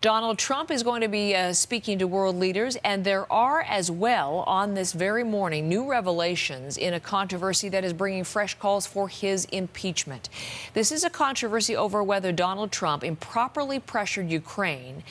Donald Trump is going to be speaking to world leaders, and there are as well on this very morning new revelations in a controversy that is bringing fresh calls for his impeachment. This is a controversy over whether Donald Trump improperly pressured Ukraine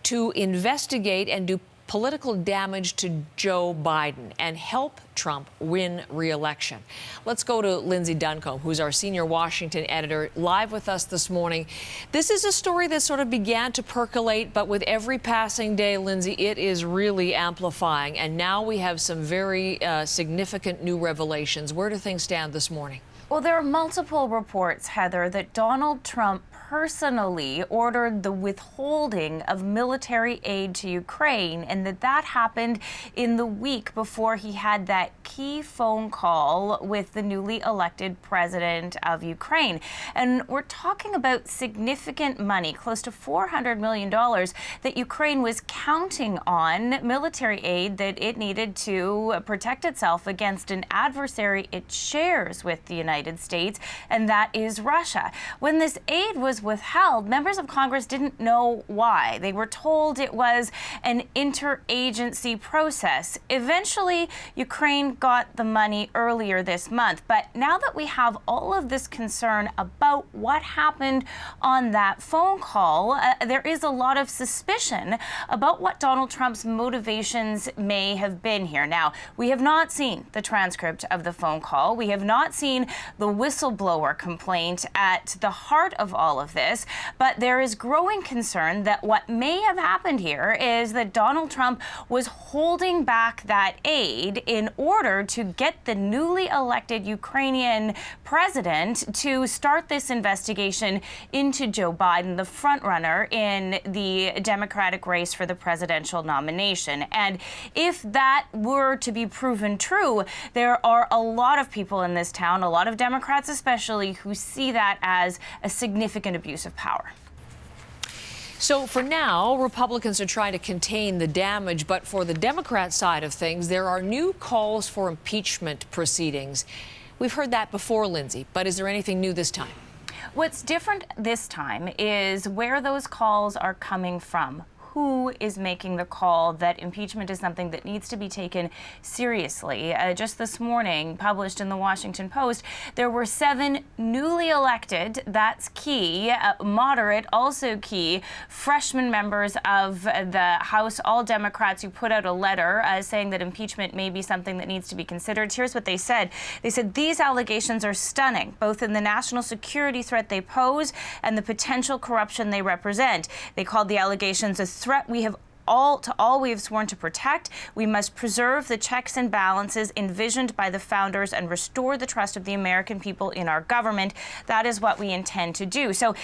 to investigate and do political damage to Joe Biden and help Trump win re-election. Let's go to Lindsay Duncombe, who's our senior Washington editor, live with us this morning. This is a story that sort of began to percolate, but with every passing day, Lindsay, it is really amplifying. And now we have some very significant new revelations. Where do things stand this morning? Well, there are multiple reports, Heather, that Donald Trump personally ordered the withholding of military aid to Ukraine, and that happened in the week before he had that key phone call with the newly elected president of Ukraine. And we're talking about significant money, close to $400 million, that Ukraine was counting on, military aid that it needed to protect itself against an adversary it shares with the United States, and that is Russia. When this aid was withheld, members of Congress didn't know why. They were told it was an interagency process. Eventually, Ukraine got the money earlier this month. But now that we have all of this concern about what happened on that phone call, there is a lot of suspicion about what Donald Trump's motivations may have been here. Now, we have not seen the transcript of the phone call. We have not seen the whistleblower complaint at the heart of all of this, but there is growing concern that what may have happened here is that Donald Trump was holding back that aid in order to get the newly elected Ukrainian president to start this investigation into Joe Biden, the frontrunner in the Democratic race for the presidential nomination. And if that were to be proven true, there are a lot of people in this town, a lot of Democrats especially, who see that as a significant abuse of power. So for now, Republicans are trying to contain the damage, but for the Democrat side of things, there are new calls for impeachment proceedings. We've heard that before, Lindsay, but is there anything new this time? What's different this time is where those calls are coming from. Who is making the call that impeachment is something that needs to be taken seriously? Just this morning, published in the Washington Post, there were 7 newly elected, that's key, moderate, also key, freshman members of the House, all Democrats, who put out a letter saying that impeachment may be something that needs to be considered. Here's what they said. They said, these allegations are stunning, both in the national security threat they pose and the potential corruption they represent. They called the allegations a threat we have all we have sworn to protect. We must preserve the checks and balances envisioned by the founders and restore the trust of the American people in our government. That is what we intend to do. So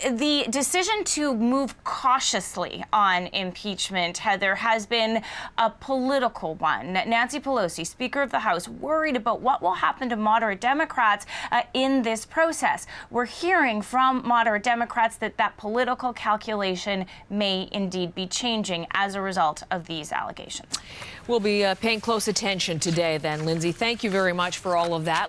the decision to move cautiously on impeachment, Heather, has been a political one. Nancy Pelosi, Speaker of the House, worried about what will happen to moderate Democrats in this process. We're hearing from moderate Democrats that that political calculation may indeed be changing as a result of these allegations. We'll be paying close attention today then, Lindsay. Thank you very much for all of that.